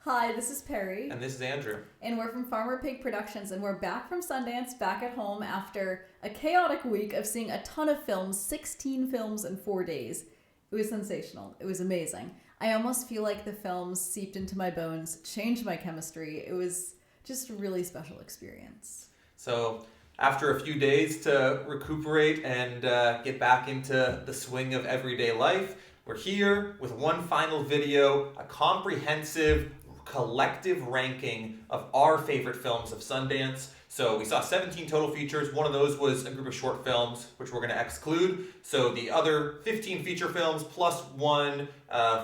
Hi, this is Peri. And this is Andrew. And we're from Farmer Pig Productions, and we're back from Sundance, back at home after a chaotic week of seeing a ton of films, 16 films in 4 days. It was sensational. It was amazing. I almost feel like the films seeped into my bones, changed my chemistry. It was just a really special experience. So, after a few days to recuperate and get back into the swing of everyday life, we're here with one final video, a comprehensive collective ranking of our favorite films of Sundance. So we saw 17 total features. One of those was a group of short films, which we're going to exclude. So the other 15 feature films plus one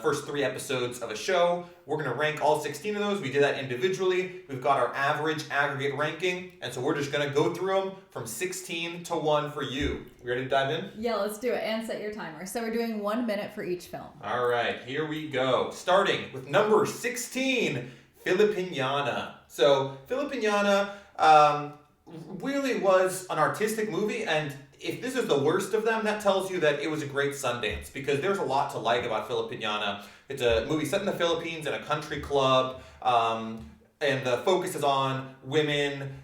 first 3 episodes of a show. We're going to rank all 16 of those. We did that individually. We've got our average aggregate ranking. And so we're just going to go through them from 16 to 1 for you. You ready to dive in? Yeah, let's do it. And set your timer. So we're doing 1 minute for each film. All right, here we go. Starting with number 16, Filipiniana. So Filipiniana really was an artistic movie, and if this is the worst of them, that tells you that it was a great Sundance, because there's a lot to like about Filipiniana. It's a movie set in the Philippines in a country club, and the focus is on women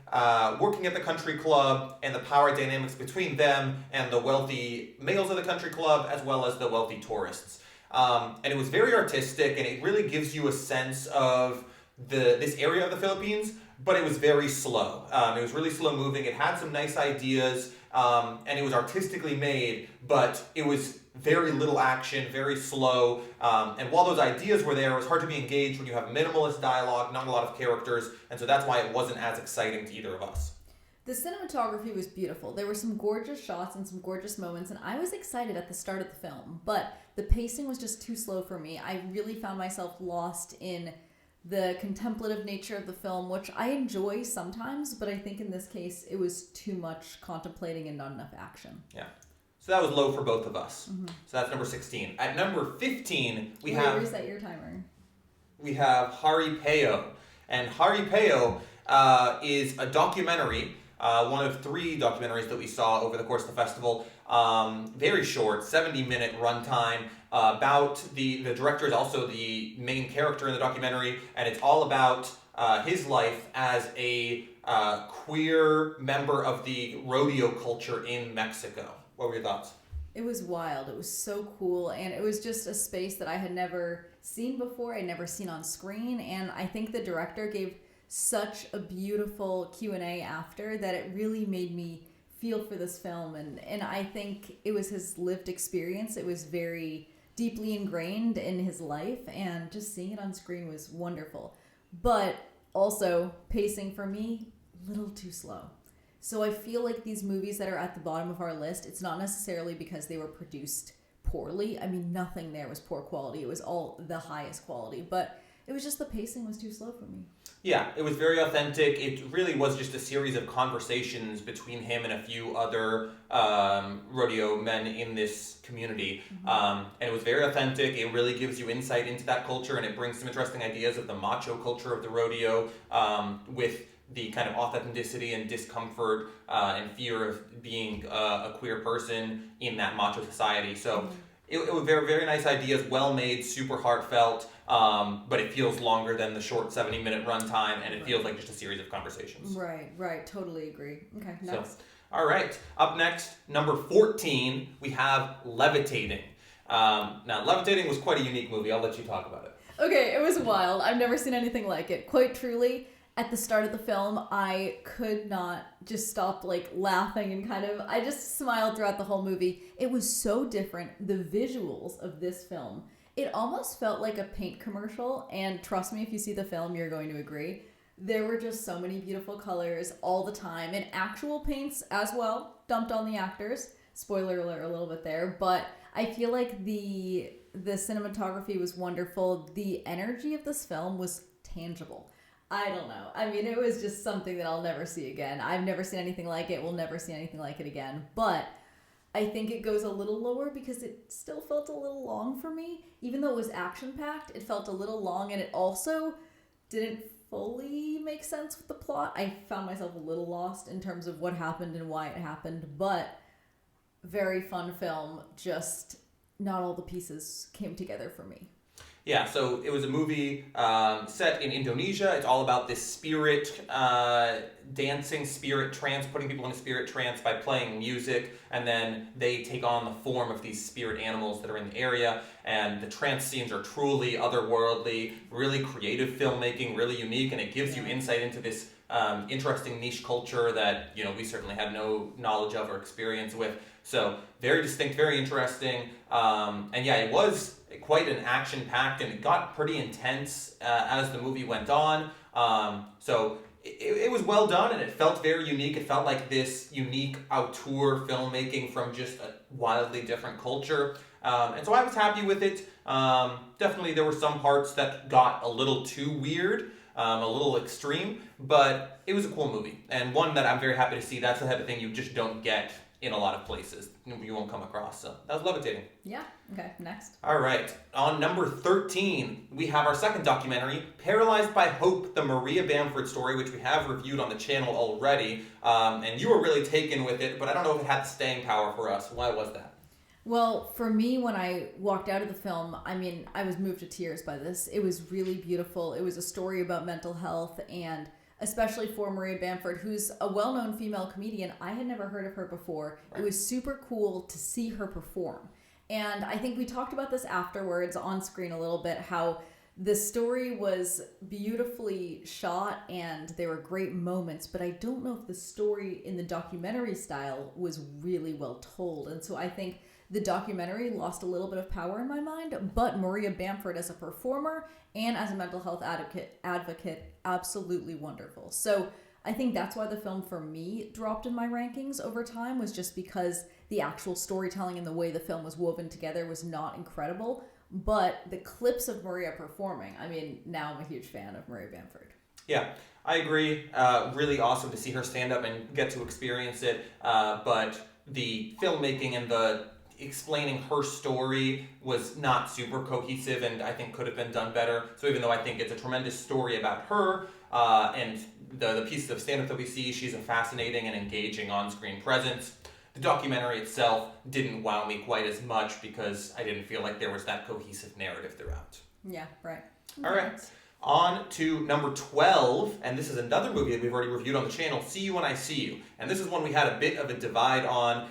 working at the country club and the power dynamics between them and the wealthy males of the country club, as well as the wealthy tourists. And it was very artistic, and it really gives you a sense of this area of the Philippines, but it was very slow. It was really slow moving. It had some nice ideas, and it was artistically made, but it was very little action, very slow. And while those ideas were there, it was hard to be engaged when you have minimalist dialogue, not a lot of characters, and so that's why it wasn't as exciting to either of us. The cinematography was beautiful. There were some gorgeous shots and some gorgeous moments, and I was excited at the start of the film, but the pacing was just too slow for me. I really found myself lost in the contemplative nature of the film, which I enjoy sometimes, but I think in this case it was too much contemplating and not enough action. Yeah. So that was low for both of us. Mm-hmm. So that's number 16. At number 15, we have... Reset your timer. We have Haripeo. And Haripeo is a documentary, one of 3 documentaries that we saw over the course of the festival. Very short, 70-minute runtime. About the director is also the main character in the documentary, and it's all about his life as a queer member of the rodeo culture in Mexico. What were your thoughts? It was wild. It was so cool, and it was just a space that I had never seen before. I'd never seen on screen, and I think the director gave such a beautiful Q&A after that it really made me feel for this film, and I think it was his lived experience. It was very deeply ingrained in his life, and just seeing it on screen was wonderful. But also, pacing for me, a little too slow. So I feel like these movies that are at the bottom of our list, it's not necessarily because they were produced poorly. I mean, nothing there was poor quality. It was all the highest quality, but it was just the pacing was too slow for me. Yeah, it was very authentic. It really was just a series of conversations between him and a few other rodeo men in this community. Mm-hmm. And it was very authentic. It really gives you insight into that culture, and it brings some interesting ideas of the macho culture of the rodeo with the kind of authenticity and discomfort and fear of being a queer person in that macho society. So mm-hmm. It was very, very nice ideas, well made, super heartfelt, but it feels longer than the short 70-minute runtime, and it feels like just a series of conversations. Right, totally agree. Okay, next. So, all right, up next, number 14, we have Levitating. Now, Levitating was quite a unique movie. I'll let you talk about it. Okay, it was wild. I've never seen anything like it. Quite truly, at the start of the film, I could not just stop laughing and I just smiled throughout the whole movie. It was so different. The visuals of this film, it almost felt like a paint commercial, and trust me, if you see the film, you're going to agree. There were just so many beautiful colors all the time, and actual paints as well, dumped on the actors. Spoiler alert a little bit there, but I feel like the cinematography was wonderful. The energy of this film was tangible. I don't know. I mean, it was just something that I'll never see again. I've never seen anything like it. We'll never see anything like it again. But I think it goes a little lower because it still felt a little long for me. Even though it was action-packed, it felt a little long, and it also didn't fully make sense with the plot. I found myself a little lost in terms of what happened and why it happened. But very fun film, just not all the pieces came together for me. Yeah, so it was a movie set in Indonesia. It's all about this spirit dancing, spirit trance, putting people in a spirit trance by playing music, and then they take on the form of these spirit animals that are in the area. And the trance scenes are truly otherworldly, really creative filmmaking, really unique, and it gives you insight into this interesting niche culture that we certainly had no knowledge of or experience with. So very distinct, very interesting, and yeah, it was quite an action-packed, and it got pretty intense as the movie went on. So it was well done, and it felt very unique. It felt like this unique auteur filmmaking from just a wildly different culture. And so I was happy with it. Definitely there were some parts that got a little too weird, a little extreme, but it was a cool movie, and one that I'm very happy to see. That's the type of thing you just don't get in a lot of places. You won't come across. So that was levitating. Yeah. Okay. Next. All right. On number 13, we have our second documentary, Paralyzed by Hope, the Maria Bamford story, which we have reviewed on the channel already. And you were really taken with it, but I don't know if it had the staying power for us. Why was that? Well, for me, when I walked out of the film, I was moved to tears by this. It was really beautiful. It was a story about mental health, and especially for Maria Bamford, who's a well-known female comedian. I had never heard of her before. It was super cool to see her perform. And I think we talked about this afterwards on screen a little bit, how the story was beautifully shot and there were great moments, but I don't know if the story in the documentary style was really well told. And so I think the documentary lost a little bit of power in my mind, but Maria Bamford as a performer and as a mental health advocate, absolutely wonderful. So I think that's why the film for me dropped in my rankings over time, was just because the actual storytelling and the way the film was woven together was not incredible. But the clips of Maria performing, now I'm a huge fan of Maria Bamford. Yeah, I agree. Really awesome to see her stand up and get to experience it. But the filmmaking and the explaining her story was not super cohesive, and I think could have been done better. So even though I think it's a tremendous story about her and the pieces of stand-up that we see, she's a fascinating and engaging on-screen presence. The documentary itself didn't wow me quite as much because I didn't feel like there was that cohesive narrative throughout. Yeah, right. All right. On to number 12, and this is another movie that we've already reviewed on the channel, See You When I See You. And this is one we had a bit of a divide on,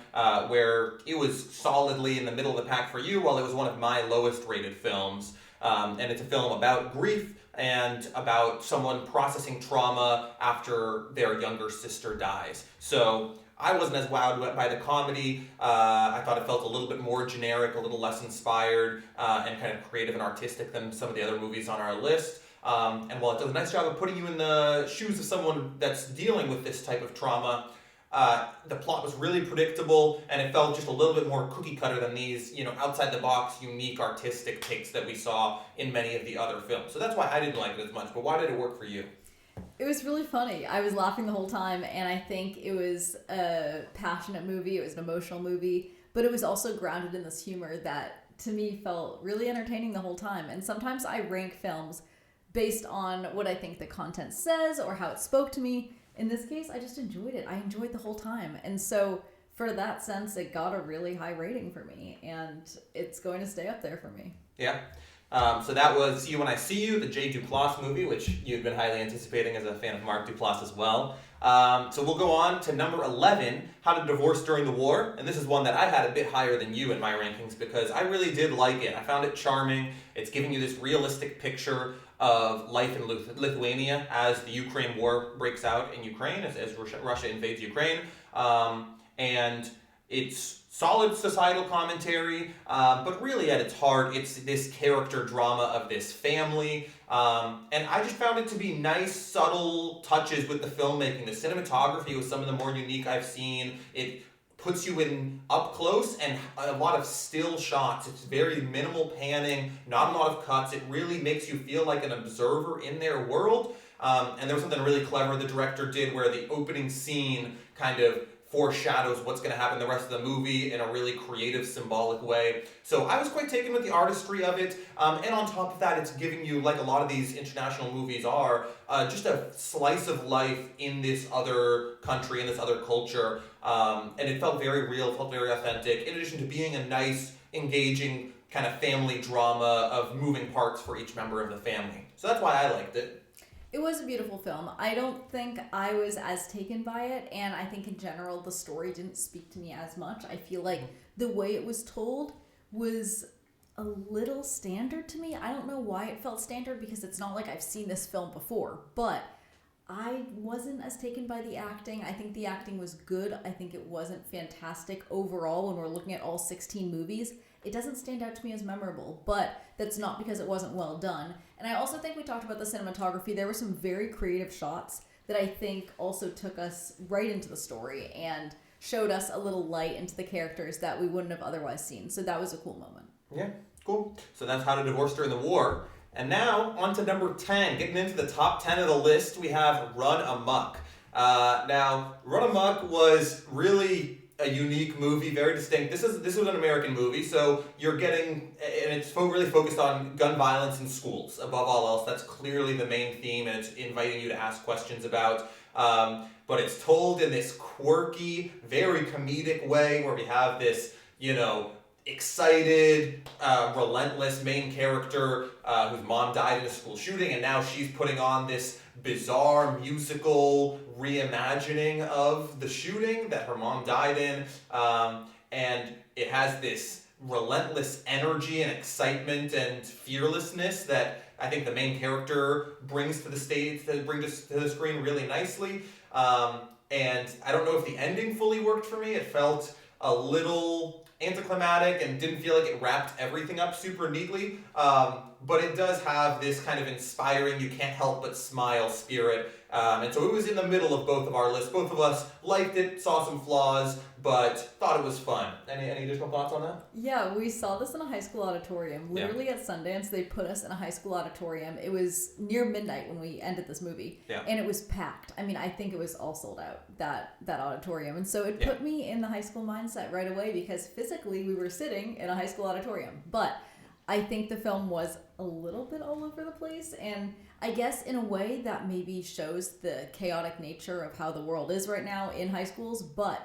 where it was solidly in the middle of the pack for you, while it was one of my lowest rated films. And it's a film about grief and about someone processing trauma after their younger sister dies. So I wasn't as wowed by the comedy. I thought it felt a little bit more generic, a little less inspired, and kind of creative and artistic than some of the other movies on our list. And while it does a nice job of putting you in the shoes of someone that's dealing with this type of trauma, the plot was really predictable, and it felt just a little bit more cookie cutter than these, outside the box, unique artistic takes that we saw in many of the other films. So that's why I didn't like it as much. But why did it work for you? It was really funny. I was laughing the whole time, and I think it was a passionate movie. It was an emotional movie, but it was also grounded in this humor that, to me, felt really entertaining the whole time. And sometimes I rank films based on what I think the content says or how it spoke to me. In this case, I just enjoyed it. I enjoyed the whole time. And so for that sense, it got a really high rating for me, and it's going to stay up there for me. Yeah. So that was See You When I See You, the J. Duplass movie, which you'd been highly anticipating as a fan of Mark Duplass as well. So we'll go on to number 11, How to Divorce During the War. And this is one that I had a bit higher than you in my rankings because I really did like it. I found it charming. It's giving you this realistic picture of life in Lithuania as the Ukraine war breaks out in Ukraine, as Russia invades Ukraine. And it's solid societal commentary, but really at its heart, it's this character drama of this family. And I just found it to be nice, subtle touches with the filmmaking. The cinematography was some of the more unique I've seen. It puts you in up close and a lot of still shots. It's very minimal panning, not a lot of cuts. It really makes you feel like an observer in their world. And there was something really clever the director did where the opening scene kind of foreshadows what's going to happen the rest of the movie in a really creative, symbolic way. So I was quite taken with the artistry of it. And on top of that, it's giving you, like a lot of these international movies are, just a slice of life in this other country, in this other culture. And it felt very real, felt very authentic, in addition to being a nice, engaging kind of family drama of moving parts for each member of the family. So that's why I liked it. It was a beautiful film. I don't think I was as taken by it, and I think in general the story didn't speak to me as much. I feel like the way it was told was a little standard to me. I don't know why it felt standard, because it's not like I've seen this film before, but I wasn't as taken by the acting. I think the acting was good. I think it wasn't fantastic overall when we're looking at all 16 movies. It doesn't stand out to me as memorable, but that's not because it wasn't well done. And I also think we talked about the cinematography. There were some very creative shots that I think also took us right into the story and showed us a little light into the characters that we wouldn't have otherwise seen. So that was a cool moment. Yeah, cool. So that's How to Divorce During the War. And now, on to number 10. Getting into the top 10 of the list, we have Run Amok. Now, Run Amok was really a unique movie, very distinct. This was an American movie, so you're getting, and it's really focused on gun violence in schools. Above all else, that's clearly the main theme, and it's inviting you to ask questions about. But it's told in this quirky, very comedic way, where we have this, excited, relentless main character whose mom died in a school shooting, and now she's putting on this bizarre musical reimagining of the shooting that her mom died in, and it has this relentless energy and excitement and fearlessness that I think the main character brings to the stage, to the screen really nicely. And I don't know if the ending fully worked for me. It felt a little anticlimactic and didn't feel like it wrapped everything up super neatly. But it does have this kind of inspiring, you can't help but smile spirit. And so it was in the middle of both of our lists. Both of us liked it, saw some flaws, but thought it was fun. Any additional thoughts on that? Yeah, we saw this in a high school auditorium. Literally at Sundance, they put us in a high school auditorium. It was near midnight when we ended this movie. Yeah. And it was packed. I mean, I think it was all sold out, that auditorium. And so it put me in the high school mindset right away, because physically we were sitting in a high school auditorium. But I think the film was a little bit all over the place, and I guess in a way that maybe shows the chaotic nature of how the world is right now in high schools. But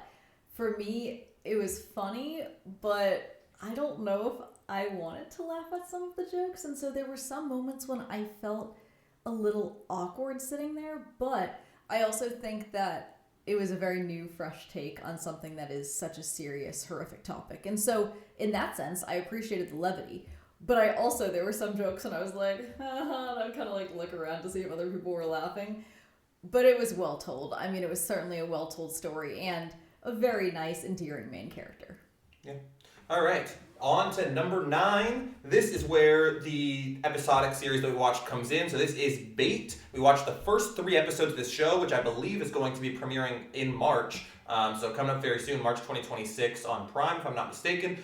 for me, it was funny, but I don't know if I wanted to laugh at some of the jokes, and so there were some moments when I felt a little awkward sitting there, but I also think that it was a very new, fresh take on something that is such a serious, horrific topic. And so in that sense, I appreciated the levity. But there were some jokes and I was like, haha, and I'd kind of like look around to see if other people were laughing. But it was well told. I mean, it was certainly a well told story and a very nice, endearing main character. Yeah. All right. On to number 9. This is where the episodic series that we watched comes in. So this is Bait. We watched the first 3 episodes of this show, which I believe is going to be premiering in March. So coming up very soon, March 2026 on Prime, if I'm not mistaken.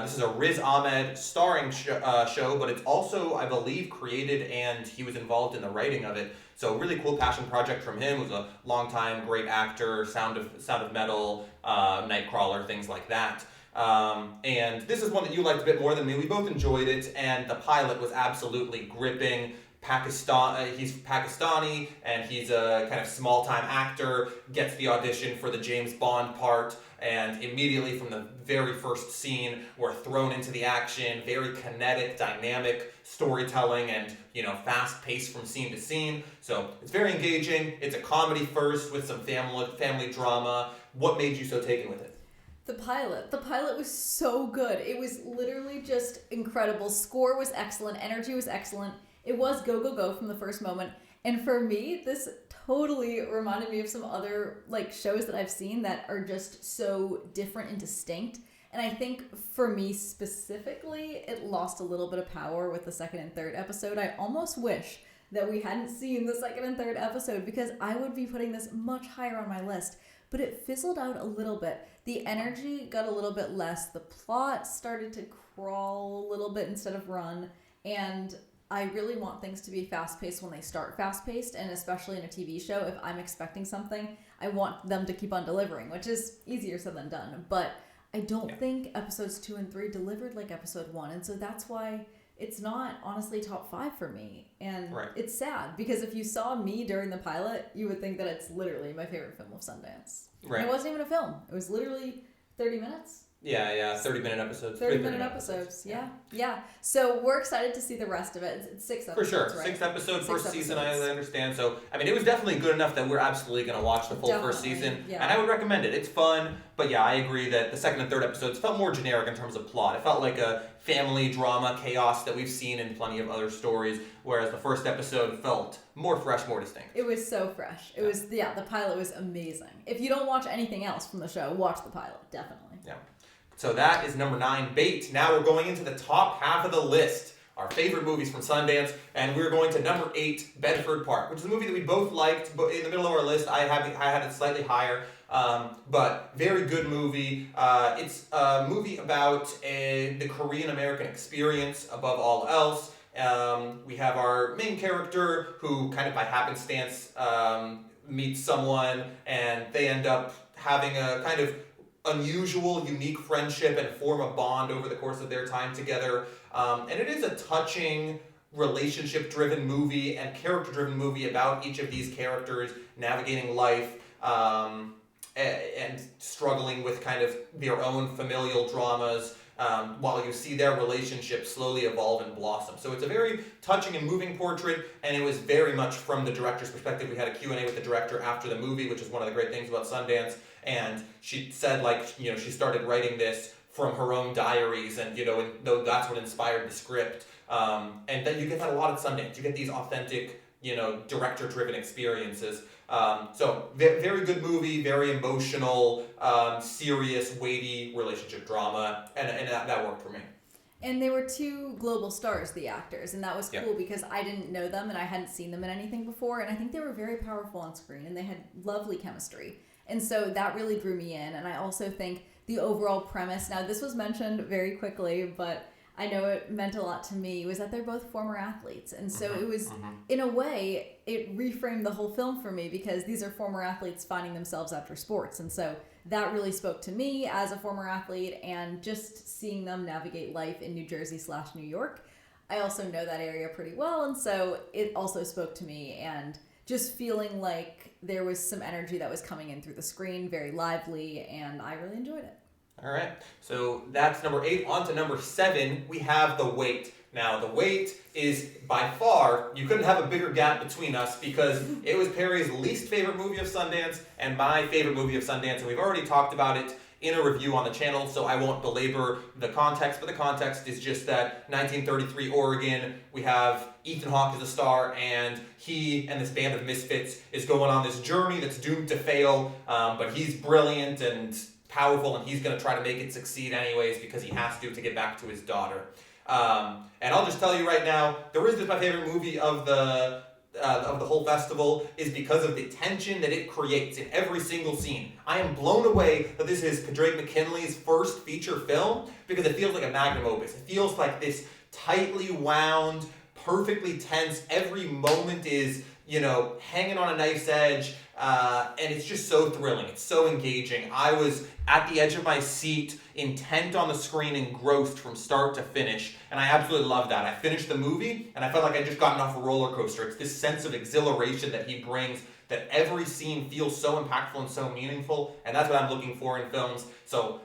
This is a Riz Ahmed starring show, but it's also, I believe, created and he was involved in the writing of it. So really cool passion project from him. He was a longtime great actor, Sound of Metal, Nightcrawler, things like that. And this is one that you liked a bit more than me. We both enjoyed it, and the pilot was absolutely gripping. He's Pakistani, and he's a kind of small-time actor, gets the audition for the James Bond part, and immediately from the very first scene, we're thrown into the action, very kinetic, dynamic storytelling, and, fast-paced from scene to scene. So it's very engaging. It's a comedy first with some family drama. What made you so taken with it? The pilot was so good. It was literally just incredible. Score was excellent. Energy was excellent. It was go, go, go from the first moment. And for me, this totally reminded me of some other shows that I've seen that are just so different and distinct. And I think for me specifically, it lost a little bit of power with the second and third episode. I almost wish that we hadn't seen the second and third episode, because I would be putting this much higher on my list. But it fizzled out a little bit. The energy got a little bit less. The plot started to crawl a little bit instead of run. And I really want things to be fast-paced when they start fast-paced, and especially in a TV show, if I'm expecting something, I want them to keep on delivering, which is easier said than done. But I don't think episodes 2 and 3 delivered like episode 1, and so that's why it's not honestly top 5 for me. And It's sad, because if you saw me during the pilot, you would think that it's literally my favorite film of Sundance. Right. And it wasn't even a film. It was literally 30 minutes. Yeah, 30-minute episodes. 30-minute episodes, yeah. So we're excited to see the rest of it. It's 6 episodes, For sure. right? 6 episodes, first season, I episodes. understand. So, I mean, it was definitely good enough that we're absolutely going to watch the full first season. Yeah. And I would recommend it. It's fun. But yeah, I agree that the second and third episodes felt more generic in terms of plot. It felt like a family drama chaos that we've seen in plenty of other stories, whereas the first episode felt more fresh, more distinct. It was so fresh. It was, the pilot was amazing. If you don't watch anything else from the show, watch the pilot, definitely. Yeah. So that is number 9, Bait. Now we're going into the top half of the list, our favorite movies from Sundance, and we're going to number 8, Bedford Park, which is a movie that we both liked, but in the middle of our list, I had it slightly higher, but very good movie. It's a movie about the Korean-American experience above all else. We have our main character who kind of by happenstance meets someone, and they end up having a kind of unusual, unique friendship and form a bond over the course of their time together. And it is a touching, relationship-driven movie and character-driven movie about each of these characters navigating life and struggling with kind of their own familial dramas while you see their relationship slowly evolve and blossom. So it's a very touching and moving portrait, and it was very much from the director's perspective. We had a Q&A with the director after the movie, which is one of the great things about Sundance, and she said, she started writing this from her own diaries, and, that's what inspired the script. And then you get that a lot at Sundance. You get these authentic, director-driven experiences. So very good movie, very emotional, serious, weighty relationship drama, and that worked for me. And they were 2 global stars, the actors, and that was cool because I didn't know them and I hadn't seen them in anything before, and I think they were very powerful on screen and they had lovely chemistry. And so that really drew me in, and I also think the overall premise, now this was mentioned very quickly, but I know it meant a lot to me, was that they're both former athletes. And so it was, in a way, it reframed the whole film for me because these are former athletes finding themselves after sports. And so that really spoke to me as a former athlete, and just seeing them navigate life in New Jersey/New York. I also know that area pretty well, and so it also spoke to me, and just feeling like there was some energy that was coming in through the screen, very lively, and I really enjoyed it. All right, so that's number 8. On to number 7, we have The Wait. Now, The Wait is by far, you couldn't have a bigger gap between us because it was Peri's least favorite movie of Sundance and my favorite movie of Sundance, and we've already talked about it in a review on the channel, so I won't belabor the context, but the context is just that 1933 Oregon, we have Ethan Hawke as a star, and he and this band of misfits is going on this journey that's doomed to fail, but he's brilliant and powerful, and he's going to try to make it succeed anyways because he has to get back to his daughter. And I'll just tell you right now, the reason it's my favorite movie of the whole festival is because of the tension that it creates in every single scene. I am blown away that this is Padraig McKinley's first feature film because it feels like a magnum opus. It feels like this tightly wound, perfectly tense, every moment is, hanging on a knife's edge, and it's just so thrilling. It's so engaging. I was at the edge of my seat, intent on the screen, engrossed from start to finish, and I absolutely loved that. I finished the movie, and I felt like I'd just gotten off a roller coaster. It's this sense of exhilaration that he brings, that every scene feels so impactful and so meaningful, and that's what I'm looking for in films. So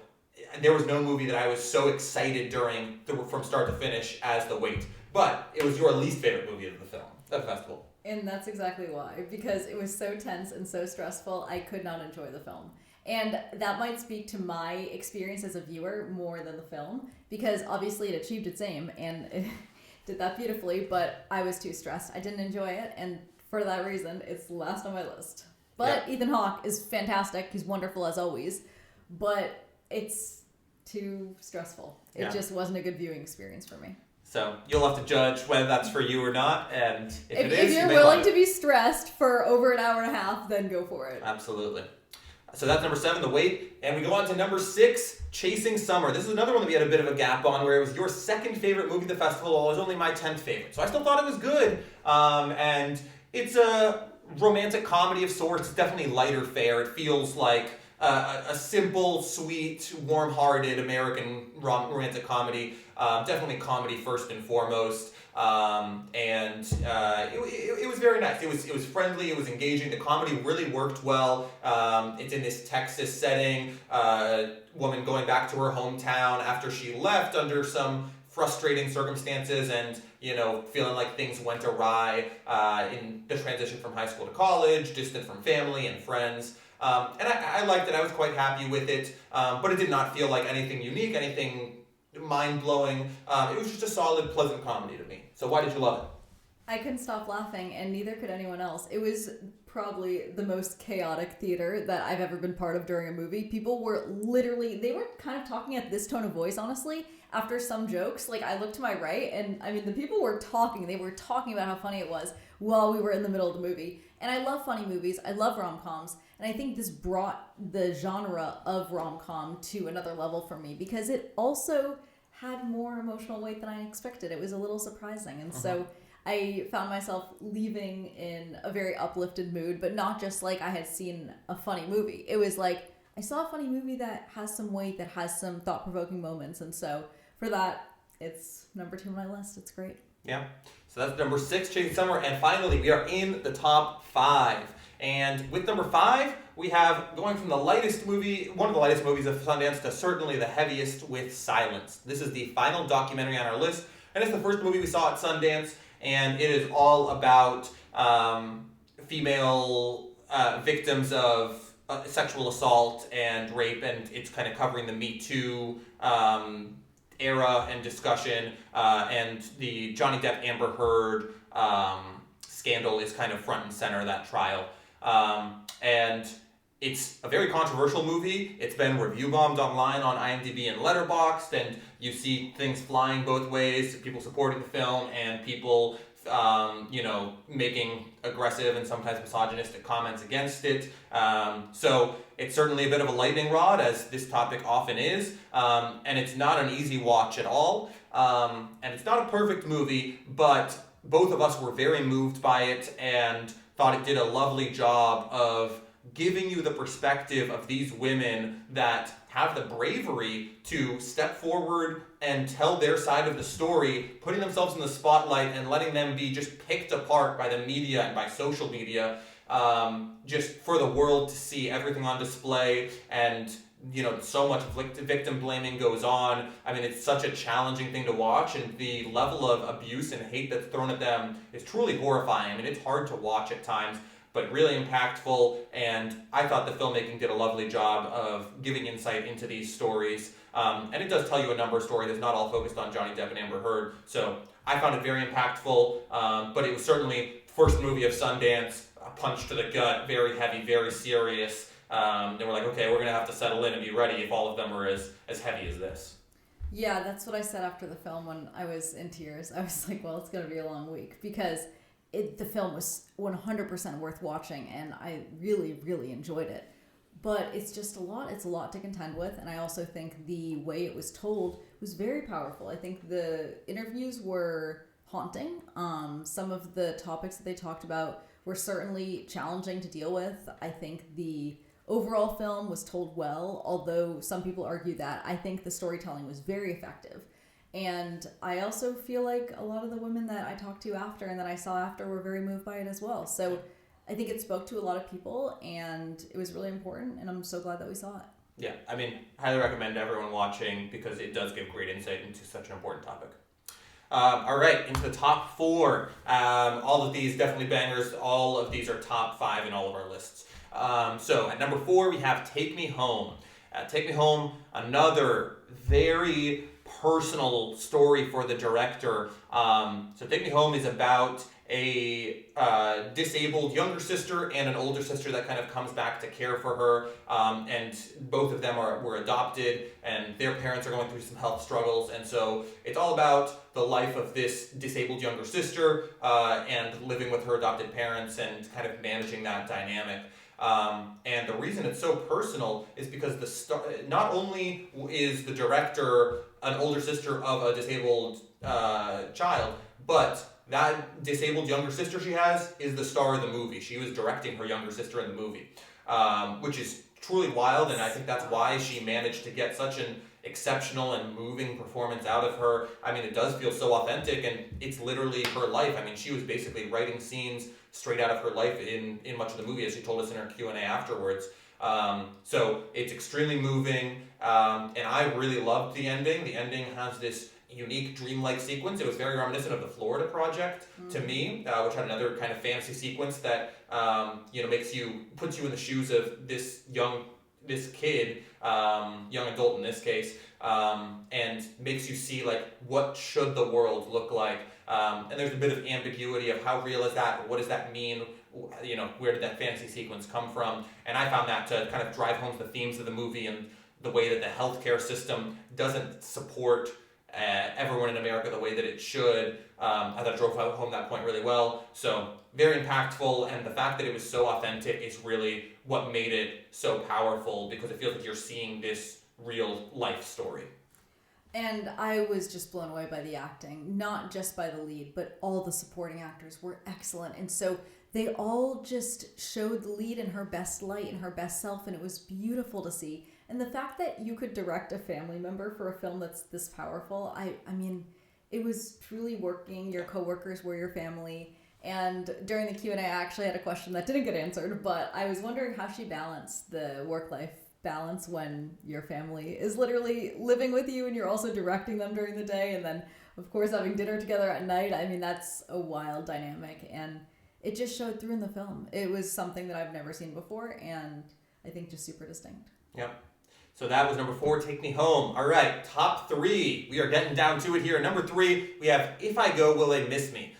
there was no movie that I was so excited from start to finish as The Wait. But it was your least favorite movie of the festival. And that's exactly why, because it was so tense and so stressful, I could not enjoy the film. And that might speak to my experience as a viewer more than the film, because obviously it achieved its aim and it did that beautifully, but I was too stressed. I didn't enjoy it, and for that reason, it's last on my list. But Ethan Hawke is fantastic. He's wonderful as always, but it's too stressful. It just wasn't a good viewing experience for me. So you'll have to judge whether that's for you or not, and if you're willing to be stressed for over an hour and a half, then go for it. Absolutely. So that's number 7, The Wait, and we go on to number 6, Chasing Summer. This is another one that we had a bit of a gap on, where it was your second favorite movie of the festival, while it was only my 10th favorite. So I still thought it was good, and it's a romantic comedy of sorts. It's definitely lighter fare. It feels like a simple, sweet, warm-hearted American romantic comedy. Definitely comedy first and foremost. It was very nice. It was friendly. It was engaging. The comedy really worked well. It's in this Texas setting. Woman going back to her hometown after she left under some frustrating circumstances, and feeling like things went awry in the transition from high school to college, distant from family and friends. And I liked it. I was quite happy with it, but it did not feel like anything unique, anything mind-blowing. It was just a solid, pleasant comedy to me. So why did you love it? I couldn't stop laughing, and neither could anyone else. It was probably the most chaotic theater that I've ever been part of during a movie. People were they were kind of talking at this tone of voice, honestly, after some jokes. Like, I looked to my right, and I mean, the people were talking. They were talking about how funny it was while we were in the middle of the movie. And I love funny movies. I love rom-coms. And I think this brought the genre of rom-com to another level for me, because it also had more emotional weight than I expected. It was a little surprising. And so I found myself leaving in a very uplifted mood, but not just like I had seen a funny movie. It was like, I saw a funny movie that has some weight, that has some thought-provoking moments. And so for that, it's number 2 on my list. It's great. Yeah. So that's number 6, Chasing Summer. And finally, we are in the top 5. And with number 5, we have, going from the lightest movie, one of the lightest movies of Sundance, to certainly the heaviest, with Silence. This is the final documentary on our list, and it's the first movie we saw at Sundance, and it is all about female victims of sexual assault and rape, and it's kind of covering the Me Too era and discussion, and the Johnny Depp Amber Heard scandal is kind of front and center of that trial. And it's a very controversial movie. It's been review bombed online on IMDb and Letterboxd, and you see things flying both ways, people supporting the film and people making aggressive and sometimes misogynistic comments against it. So it's certainly a bit of a lightning rod, as this topic often is, and it's not an easy watch at all. And it's not a perfect movie, but both of us were very moved by it and thought it did a lovely job of giving you the perspective of these women that have the bravery to step forward and tell their side of the story, putting themselves in the spotlight and letting them be just picked apart by the media and by social media, just for the world to see, everything on display. And so much victim blaming goes on. I mean, it's such a challenging thing to watch, and the level of abuse and hate that's thrown at them is truly horrifying. I mean, it's hard to watch at times, but really impactful, and I thought the filmmaking did a lovely job of giving insight into these stories. And it does tell you a number of stories that's not all focused on Johnny Depp and Amber Heard, so I found it very impactful, but it was certainly first movie of Sundance, a punch to the gut, very heavy, very serious. They were like, okay, we're going to have to settle in and be ready if all of them are as heavy as this. Yeah, that's what I said after the film when I was in tears. I was like, well, it's going to be a long week, because the film was 100% worth watching, and I really, really enjoyed it. But it's just a lot. It's a lot to contend with, and I also think the way it was told was very powerful. I think the interviews were haunting. Some of the topics that they talked about were certainly challenging to deal with. I think the overall film was told well, although some people argue that. I think the storytelling was very effective. And I also feel like a lot of the women that I talked to after and that I saw after were very moved by it as well. So I think it spoke to a lot of people, and it was really important, and I'm so glad that we saw it. Yeah, I mean, highly recommend everyone watching, because it does give great insight into such an important topic. All right, into the top 4. All of these definitely bangers. All of these are top 5 in all of our lists. So at number 4, we have Take Me Home. Take Me Home, another very personal story for the director. So Take Me Home is about a disabled younger sister and an older sister that kind of comes back to care for her, and both of them were adopted, and their parents are going through some health struggles, and so it's all about the life of this disabled younger sister and living with her adopted parents and kind of managing that dynamic. And the reason it's so personal is because not only is the director an older sister of a disabled child, but that disabled younger sister she has is the star of the movie. She was directing her younger sister in the movie, which is truly wild, and I think that's why she managed to get such an exceptional and moving performance out of her. I mean, it does feel so authentic, and it's literally her life. I mean, she was basically writing scenes straight out of her life in much of the movie, as she told us in her Q&A afterwards. So it's extremely moving, and I really loved the ending. The ending has this unique dreamlike sequence. It was very reminiscent of the Florida Project to me, which had another kind of fantasy sequence that puts you in the shoes of this kid, young adult in this case, and makes you see like what should the world look like. And there's a bit of ambiguity of how real is that? What does that mean? Where did that fantasy sequence come from? And I found that to kind of drive home the themes of the movie and the way that the healthcare system doesn't support everyone in America the way that it should. I thought it drove home that point really well. So very impactful, and the fact that it was so authentic is really what made it so powerful, because it feels like you're seeing this real life story. And I was just blown away by the acting, not just by the lead, but all the supporting actors were excellent. And so they all just showed the lead in her best light and her best self, and it was beautiful to see. And the fact that you could direct a family member for a film that's this powerful, I mean, it was truly working. Your coworkers were your family. And during the Q&A, I actually had a question that didn't get answered, but I was wondering how she balanced the work-life balance when your family is literally living with you and you're also directing them during the day, and then, of course, having dinner together at night. I mean, that's a wild dynamic, and it just showed through in the film. It was something that I've never seen before, and I think just super distinct. Yep. So that was number 4, Take Me Home. All right, top 3. We are getting down to it here. Number 3, we have If I Go, Will They Miss Me?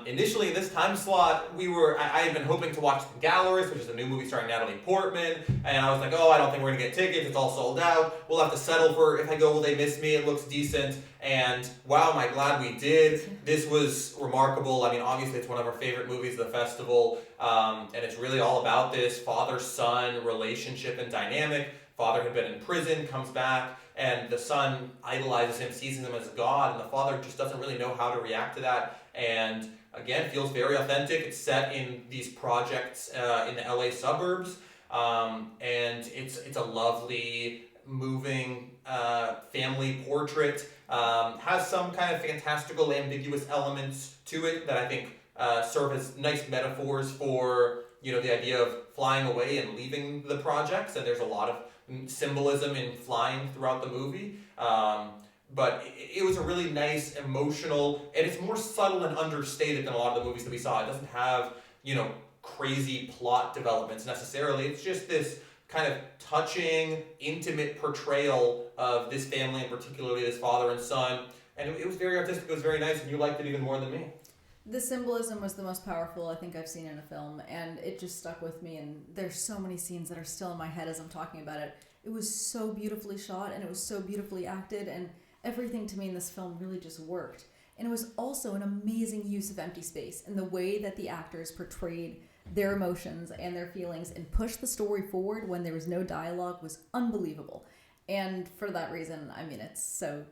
Initially, in this time slot, I had been hoping to watch The Gallerist, which is a new movie starring Natalie Portman, and I was like, I don't think we're going to get tickets, it's all sold out, we'll have to settle for If I Go, Will They Miss Me? It looks decent, and wow, am I glad we did. This was remarkable. I mean, obviously it's one of our favorite movies of the festival, and it's really all about this father-son relationship and dynamic. Father had been in prison, comes back, and the son idolizes him, sees him as God, and the father just doesn't really know how to react to that. And again, feels very authentic. It's set in these projects in the LA suburbs, and it's a lovely, moving family portrait. Has some kind of fantastical, ambiguous elements to it that I think serve as nice metaphors for the idea of flying away and leaving the projects. And there's a lot of symbolism in flying throughout the movie. But it was a really nice, emotional, and it's more subtle and understated than a lot of the movies that we saw. It doesn't have, crazy plot developments necessarily. It's just this kind of touching, intimate portrayal of this family, and particularly this father and son. And it was very artistic, it was very nice, and you liked it even more than me. The symbolism was the most powerful I think I've seen in a film, and it just stuck with me, and there's so many scenes that are still in my head as I'm talking about it. It was so beautifully shot, and it was so beautifully acted, and everything to me in this film really just worked. And it was also an amazing use of empty space, and the way that the actors portrayed their emotions and their feelings and pushed the story forward when there was no dialogue was unbelievable. And for that reason, I mean, it's so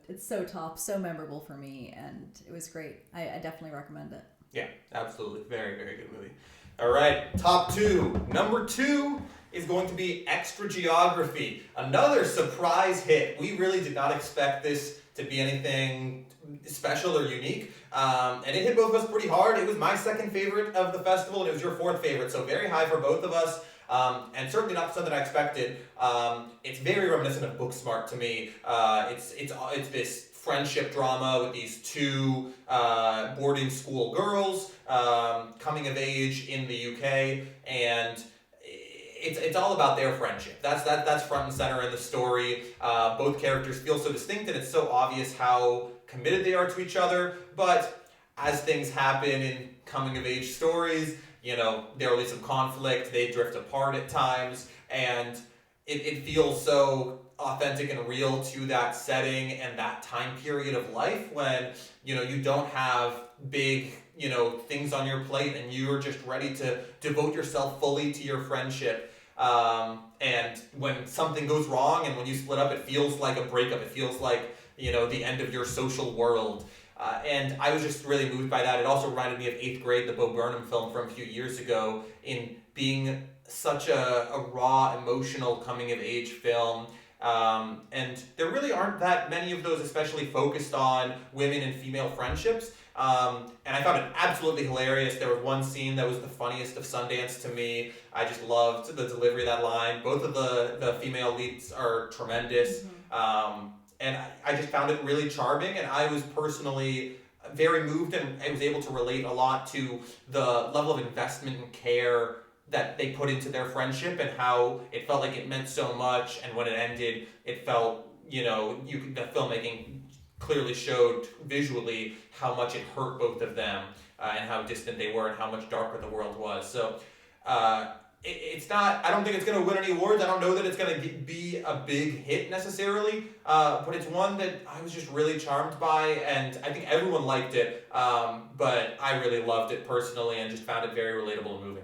top, so memorable for me, and it was great. I definitely recommend it. Yeah, absolutely. Very, very good movie. All right, top 2. Number 2 is going to be Extra Geography. Another surprise hit. We really did not expect this to be anything special or unique. And it hit both of us pretty hard. It was my second favorite of the festival, and it was your fourth favorite, so very high for both of us. And certainly not something I expected. It's very reminiscent of Booksmart to me. It's this friendship drama with these two boarding school girls coming of age in the UK, and it's all about their friendship. That's front and center in the story. Both characters feel so distinct, and it's so obvious how committed they are to each other. But as things happen in coming of age stories, there will be some conflict, they drift apart at times, and it feels so authentic and real to that setting and that time period of life when, you don't have big, things on your plate and you're just ready to devote yourself fully to your friendship. And when something goes wrong and when you split up, it feels like a breakup. It feels like, the end of your social world. And I was just really moved by that. It also reminded me of 8th Grade, the Bo Burnham film from a few years ago, in being such a raw, emotional coming-of-age film. And there really aren't that many of those especially focused on women and female friendships. And I found it absolutely hilarious. There was one scene that was the funniest of Sundance to me. I just loved the delivery of that line. Both of the female leads are tremendous. And I just found it really charming, and I was personally very moved, and I was able to relate a lot to the level of investment and care that they put into their friendship, and how it felt like it meant so much, and when it ended, it felt, the filmmaking clearly showed visually how much it hurt both of them, and how distant they were, and how much darker the world was. So it's not, I don't think it's going to win any awards. I don't know that it's going to be a big hit necessarily, but it's one that I was just really charmed by, and I think everyone liked it, but I really loved it personally and just found it very relatable and moving.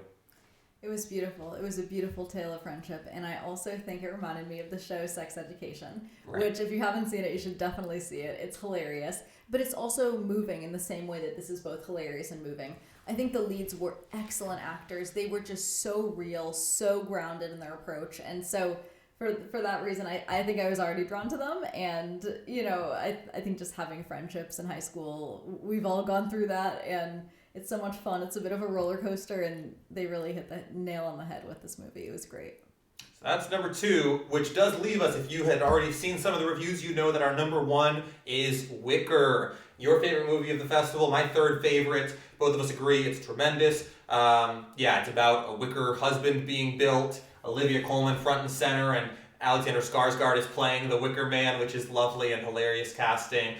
It was beautiful. It was a beautiful tale of friendship, and I also think it reminded me of the show Sex Education, which if you haven't seen it, you should definitely see it. It's hilarious, but it's also moving in the same way that this is both hilarious and moving. I think the leads were excellent actors. They were just so real, so grounded in their approach, and so for that reason, I think I was already drawn to them, and I think just having friendships in high school, we've all gone through that, and it's so much fun. It's a bit of a roller coaster, and they really hit the nail on the head with this movie. It was great. So that's number 2, which does leave us, if you had already seen some of the reviews, you know that our number 1 is Wicker. Your favorite movie of the festival, my third favorite. Both of us agree it's tremendous. It's about a wicker husband being built, Olivia Colman front and center, and Alexander Skarsgård is playing the Wicker Man, which is lovely and hilarious casting.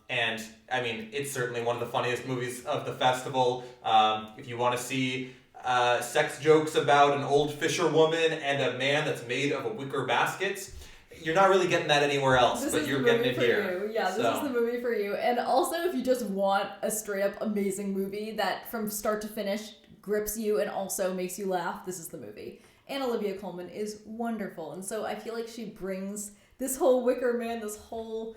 And I mean, it's certainly one of the funniest movies of the festival. If you want to see sex jokes about an old fisherwoman and a man that's made of a wicker baskets, you're not really getting that anywhere else, but you're getting it here. Yeah, this is the movie for you. And also, if you just want a straight up amazing movie that from start to finish grips you and also makes you laugh, this is the movie. And Olivia Colman is wonderful. And so I feel like she brings this whole Wicker Man, this whole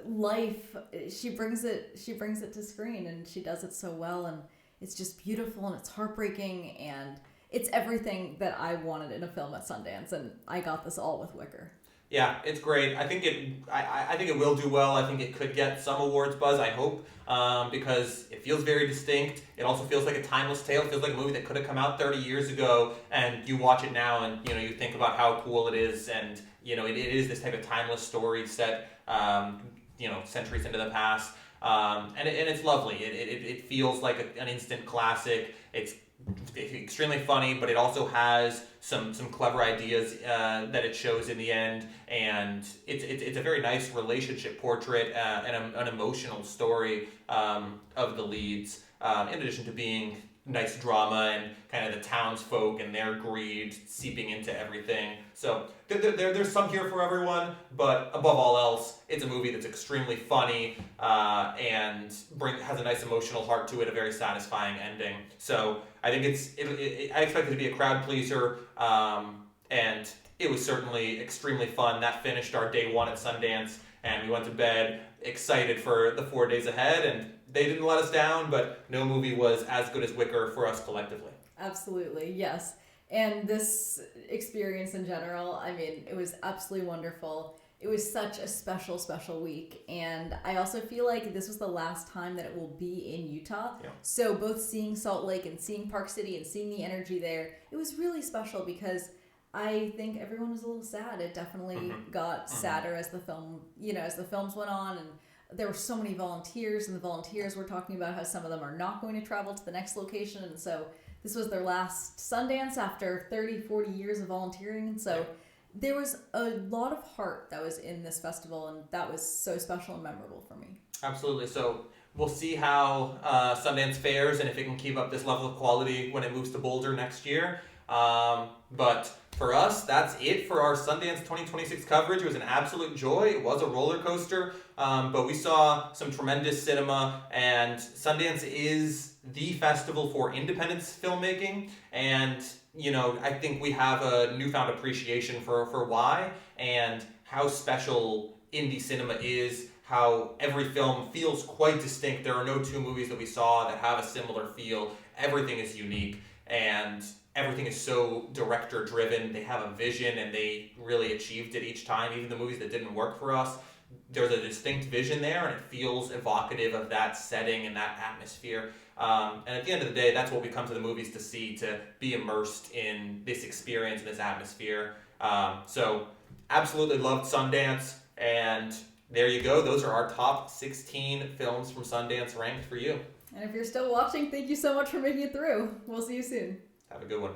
life, she brings it to screen, and she does it so well, and it's just beautiful, and it's heartbreaking, and it's everything that I wanted in a film at Sundance, and I got this all with Wicker. Yeah, it's great. I think it will do well. I think it could get some awards buzz, I hope, because it feels very distinct. It also feels like a timeless tale. It feels like a movie that could have come out 30 years ago, and you watch it now, and you think about how cool it is, and it is this type of timeless story set centuries into the past, and it's lovely. It feels like an instant classic. It's extremely funny, but it also has some clever ideas that it shows in the end, and it's a very nice relationship portrait and an emotional story of the leads, in addition to being nice drama and kind of the townsfolk and their greed seeping into everything. So there's some here for everyone, but above all else, it's a movie that's extremely funny and has a nice emotional heart to it, a very satisfying ending. So I think I expect it to be a crowd pleaser, and it was certainly extremely fun. That finished our day 1 at Sundance, and we went to bed excited for the 4 days ahead, and they didn't let us down, but no movie was as good as Wicker for us collectively. Absolutely, yes. And this experience in general, I mean, it was absolutely wonderful. It was such a special, special week. And I also feel like this was the last time that it will be in Utah. Yeah. So both seeing Salt Lake and seeing Park City and seeing the energy there, it was really special because I think everyone was a little sad. It definitely got sadder as the film, as the films went on, and there were so many volunteers, and the volunteers were talking about how some of them are not going to travel to the next location, and so this was their last Sundance after 30, 40 years of volunteering, and so there was a lot of heart that was in this festival, and that was so special and memorable for me. Absolutely. So we'll see how Sundance fares and if it can keep up this level of quality when it moves to Boulder next year. But for us, that's it for our Sundance 2026 coverage. It was an absolute joy. It was a roller coaster, but we saw some tremendous cinema, and Sundance is the festival for independent filmmaking, and I think we have a newfound appreciation for why and how special indie cinema is, how every film feels quite distinct. There are no 2 movies that we saw that have a similar feel. Everything is unique, and everything is so director driven. They have a vision, and they really achieved it each time. Even the movies that didn't work for us, there's a distinct vision there, and it feels evocative of that setting and that atmosphere. And at the end of the day, that's what we come to the movies to see, to be immersed in this experience and this atmosphere. So absolutely loved Sundance, and there you go. Those are our top 16 films from Sundance ranked for you. And if you're still watching, thank you so much for making it through. We'll see you soon. Have a good one.